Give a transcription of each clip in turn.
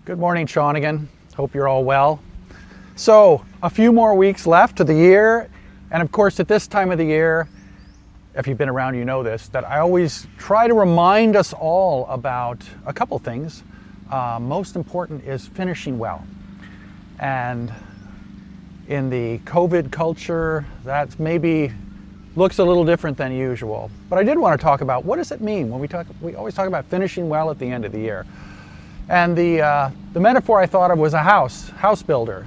Good morning, Shawnigan. Hope you're all well. So, a few more weeks left to the year, and of course at this time of the year, if you've been around you know this, that I always try to remind us all about a couple things. Most important is finishing well. And in the COVID culture, that maybe looks a little different than usual. But I did want to talk about what does it mean when we always talk about finishing well at the end of the year. And the metaphor I thought of was a house builder.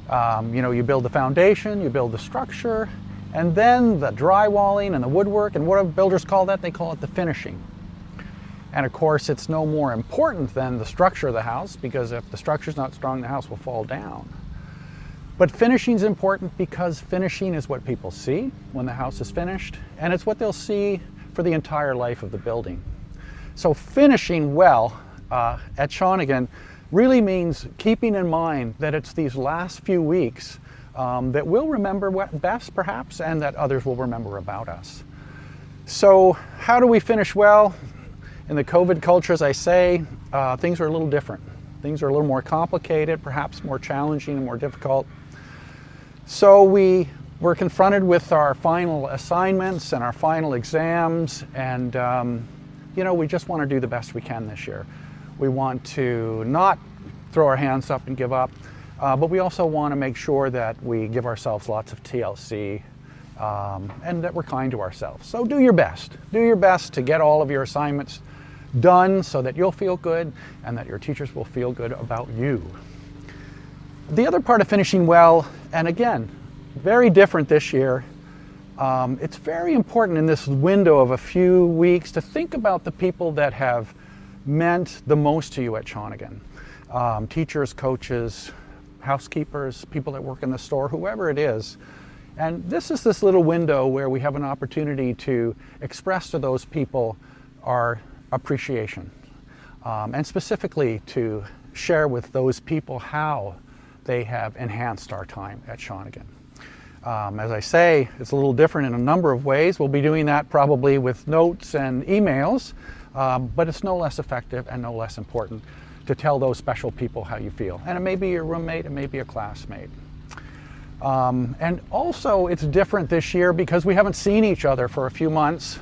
You build the foundation, you build the structure, and then the drywalling and the woodwork, and what do builders call that? They call it the finishing. And of course, it's no more important than the structure of the house, because if the structure's not strong, the house will fall down. But finishing is important because finishing is what people see when the house is finished, and it's what they'll see for the entire life of the building. So finishing well at Shawnigan really means keeping in mind that it's these last few weeks that we'll remember best perhaps, and that others will remember about us. So how do we finish well? In the COVID culture, as I say, things are a little different. Things are a little more complicated, perhaps more challenging and more difficult. So we're confronted with our final assignments and our final exams, and we just want to do the best we can this year. We want to not throw our hands up and give up, but we also want to make sure that we give ourselves lots of TLC and that we're kind to ourselves. So do your best. Do your best to get all of your assignments done so that you'll feel good and that your teachers will feel good about you. The other part of finishing well, and again, very different this year, it's very important in this window of a few weeks to think about the people that have meant the most to you at Shawnigan. Teachers, coaches, housekeepers, people that work in the store, whoever it is. And this is this little window where we have an opportunity to express to those people our appreciation, and specifically to share with those people how they have enhanced our time at Shawnigan. As I say, it's a little different in a number of ways. We'll be doing that probably with notes and emails, but it's no less effective and no less important to tell those special people how you feel. And it may be your roommate, it may be a classmate. And also it's different this year because we haven't seen each other for a few months.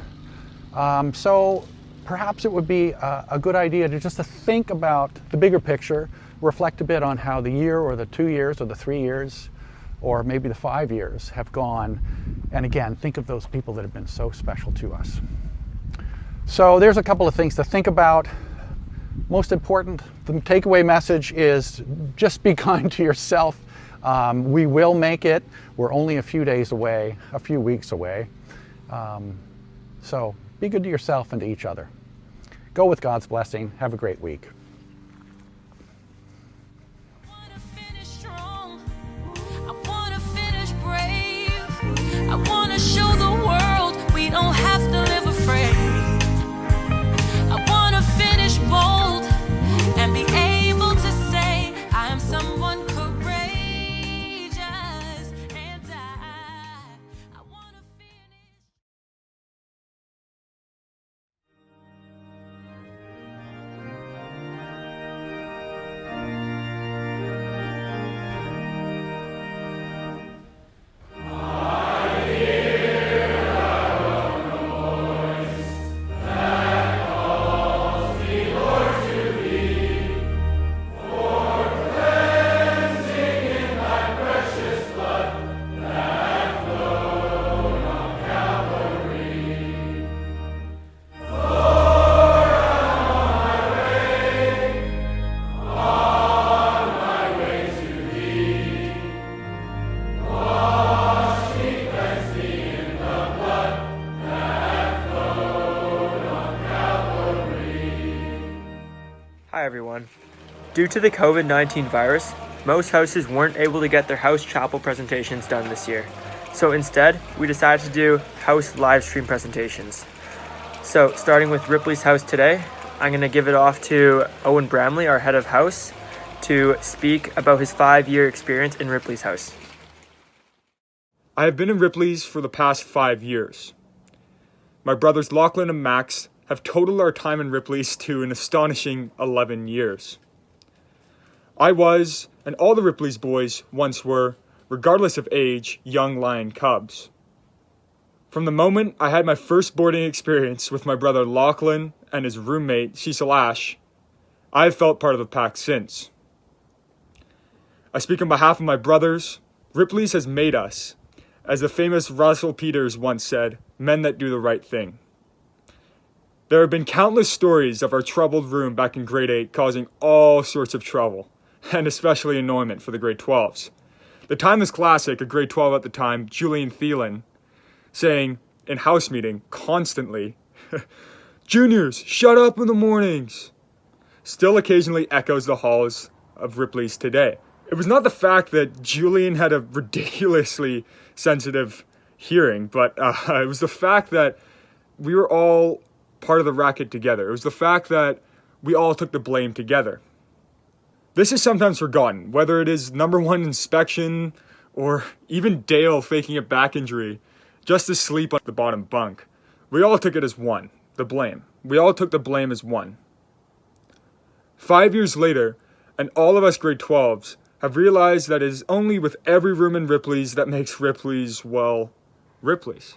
So perhaps it would be a good idea to just to think about the bigger picture, reflect a bit on how the year or the 2 years or the 3 years or maybe the 5 years have gone. And again, think of those people that have been so special to us. So there's a couple of things to think about. Most important, the takeaway message is just be kind to yourself. We will make it. We're only a few days away, a few weeks away. So be good to yourself and to each other. Go with God's blessing. Have a great week. I want to show the world we don't have to live afraid. I want to finish bold and be able to say I am someone courageous, and I want to finish. Hi everyone. Due to the COVID-19 virus, most houses weren't able to get their house chapel presentations done this year. So instead, we decided to do house live stream presentations. So starting with Ripley's house today, I'm going to give it off to Owen Bramley, our head of house, to speak about his 5-year experience in Ripley's house. I have been in Ripley's for the past 5 years. My brothers Lachlan and Max have totaled our time in Ripley's to an astonishing 11 years. I was, and all the Ripley's boys once were, regardless of age, young lion cubs. From the moment I had my first boarding experience with my brother Lachlan and his roommate Cecil Ash, I have felt part of the pack since. I speak on behalf of my brothers. Ripley's has made us, as the famous Russell Peters once said, men that do the right thing. There have been countless stories of our troubled room back in grade 8 causing all sorts of trouble, and especially annoyment for the grade 12s. The timeless classic of grade 12 at the time, Julian Thielen, saying in house meeting constantly, "Juniors, shut up in the mornings," still occasionally echoes the halls of Ripley's today. It was not the fact that Julian had a ridiculously sensitive hearing, but it was the fact that we were all part of the racket together. It was the fact that we all took the blame together. This is sometimes forgotten, whether it is number one inspection or even Dale faking a back injury just to sleep on the bottom bunk. We all took it as one, the blame. We all took the blame as one. 5 years later, and all of us grade 12s have realized that it is only with every room in Ripley's that makes Ripley's, well, Ripley's.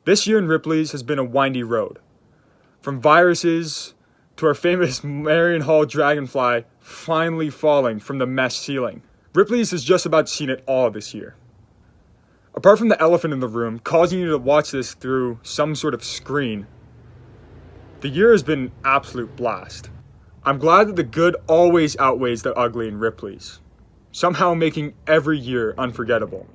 This year in Ripley's has been a windy road. From viruses to our famous Marion Hall dragonfly finally falling from the mesh ceiling. Ripley's has just about seen it all this year. Apart from the elephant in the room causing you to watch this through some sort of screen, the year has been an absolute blast. I'm glad that the good always outweighs the ugly in Ripley's, somehow making every year unforgettable.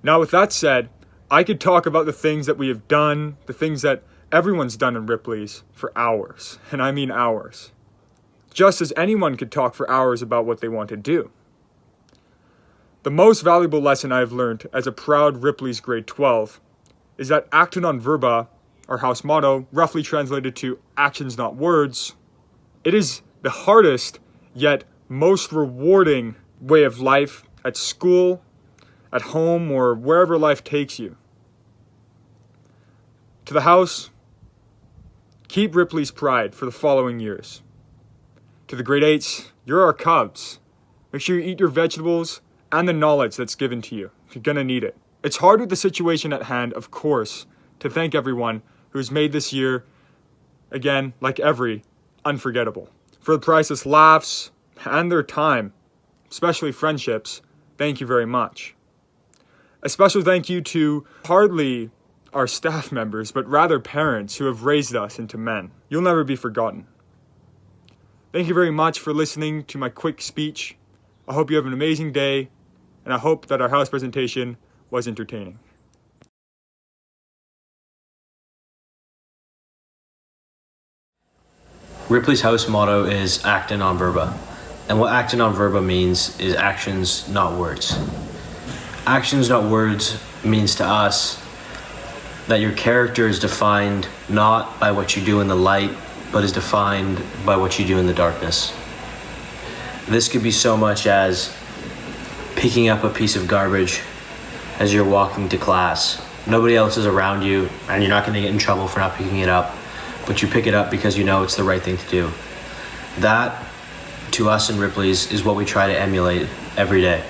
Now with that said, I could talk about the things that we have done, the things that everyone's done in Ripley's for hours, and I mean hours. Just as anyone could talk for hours about what they want to do. The most valuable lesson I have learned as a proud Ripley's grade 12 is that acta non verba, our house motto, roughly translated to actions not words, it is the hardest yet most rewarding way of life at school, at home, or wherever life takes you. To the house, keep Ripley's pride for the following years. To the grade 8s, you're our cubs. Make sure you eat your vegetables and the knowledge that's given to you. You're gonna need it. It's hard with the situation at hand, of course, to thank everyone who's made this year, again, like every, unforgettable. For the priceless laughs and their time, especially friendships, thank you very much. A special thank you to hardly our staff members, but rather parents who have raised us into men. You'll never be forgotten. Thank you very much for listening to my quick speech. I hope you have an amazing day, and I hope that our house presentation was entertaining. Ripley's house motto is acta non verba. And what acta non verba means is actions, not words. Actions, not words means to us that your character is defined not by what you do in the light, but is defined by what you do in the darkness. This could be so much as picking up a piece of garbage as you're walking to class. Nobody else is around you, and you're not going to get in trouble for not picking it up, but you pick it up because you know it's the right thing to do. That, to us in Ripley's, is what we try to emulate every day.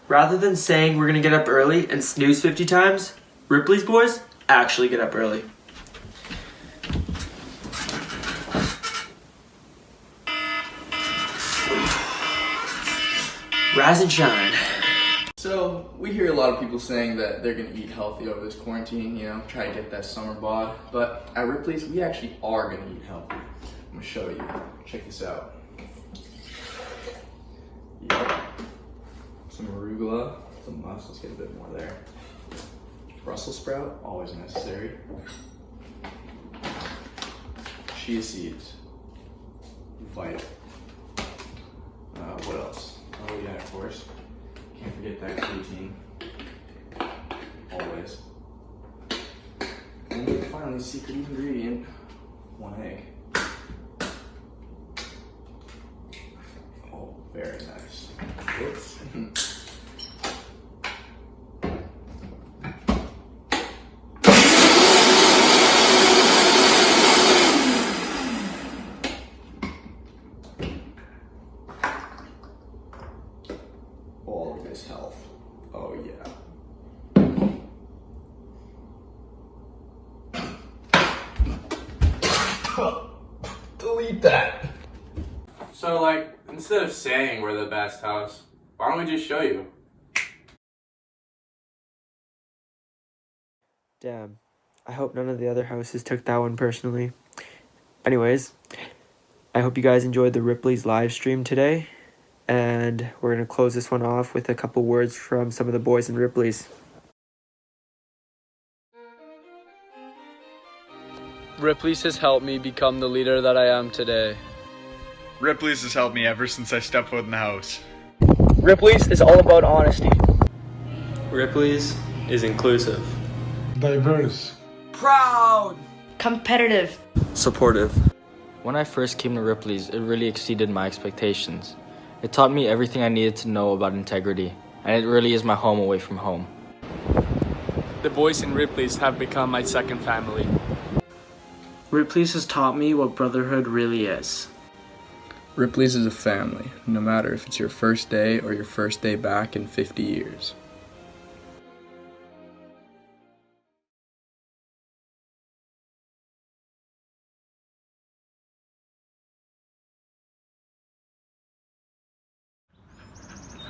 Rather than saying we're gonna get up early and snooze 50 times, Ripley's boys actually get up early. Rise and shine. So, we hear a lot of people saying that they're gonna eat healthy over this quarantine, try to get that summer bod. But at Ripley's, we actually are gonna eat healthy. I'm gonna show you. Check this out. Yep. Some arugula, some let's get a bit more there. Brussels sprout, always necessary. Chia seeds, vital. What else? Oh yeah, of course. Can't forget that creatine. Always. And then finally, secret ingredient, 1 egg. Oh, very nice. Oops. his health. Oh yeah. Delete that. So, like, instead of saying we're the best house, why don't we just show you? Damn. I hope none of the other houses took that one personally. Anyways, I hope you guys enjoyed the Ripley's live stream today. And we're going to close this one off with a couple words from some of the boys in Ripley's. Ripley's has helped me become the leader that I am today. Ripley's has helped me ever since I stepped foot in the house. Ripley's is all about honesty. Ripley's is inclusive. Diverse. Proud. Competitive. Supportive. When I first came to Ripley's, it really exceeded my expectations. It taught me everything I needed to know about integrity, and it really is my home away from home. The boys in Ripley's have become my second family. Ripley's has taught me what brotherhood really is. Ripley's is a family, no matter if it's your first day or your first day back in 50 years.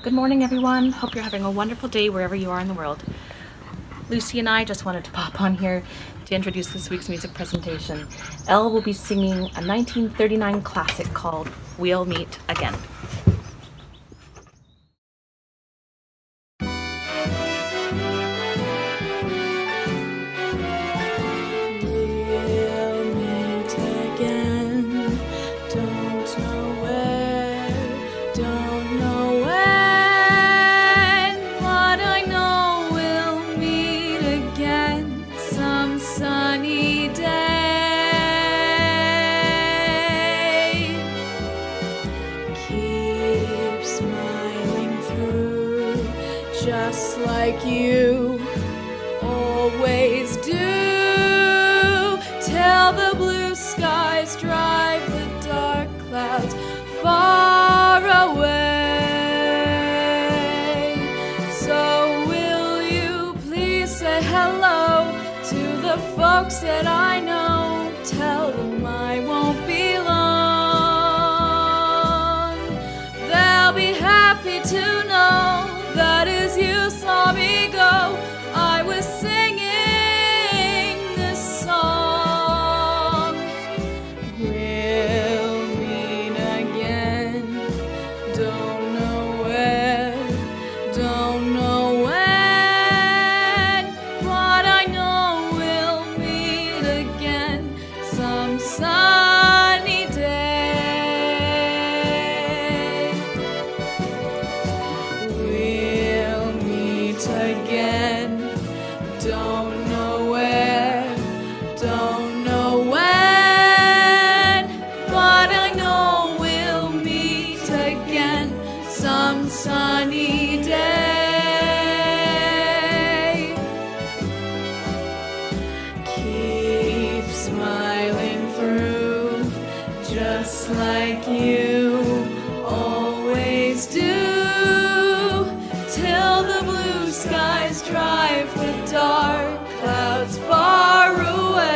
Good morning, everyone. Hope you're having a wonderful day wherever you are in the world. Lucy and I just wanted to pop on here to introduce this week's music presentation. Elle will be singing a 1939 classic called We'll Meet Again. Just like you always do, till the blue skies drive the dark clouds far away. So will you please say hello to the folks that I know? Tell them I won't be long. They'll be happy to know that as you saw me go, I was singing this song. We'll meet again, don't know where, don't know when, but I know we'll meet again some sunny day. Again, don't know where, don't know when, but I know we'll meet again some sunny day. Keep smiling through, just like you always do, till the blue skies drive the dark clouds far away.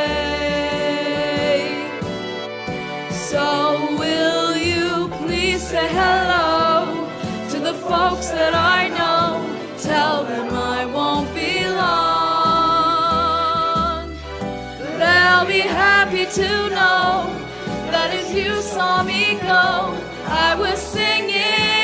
So will you please say hello to the folks that I know? Tell them I won't be long. They'll be happy to know that as you saw me go, I was singing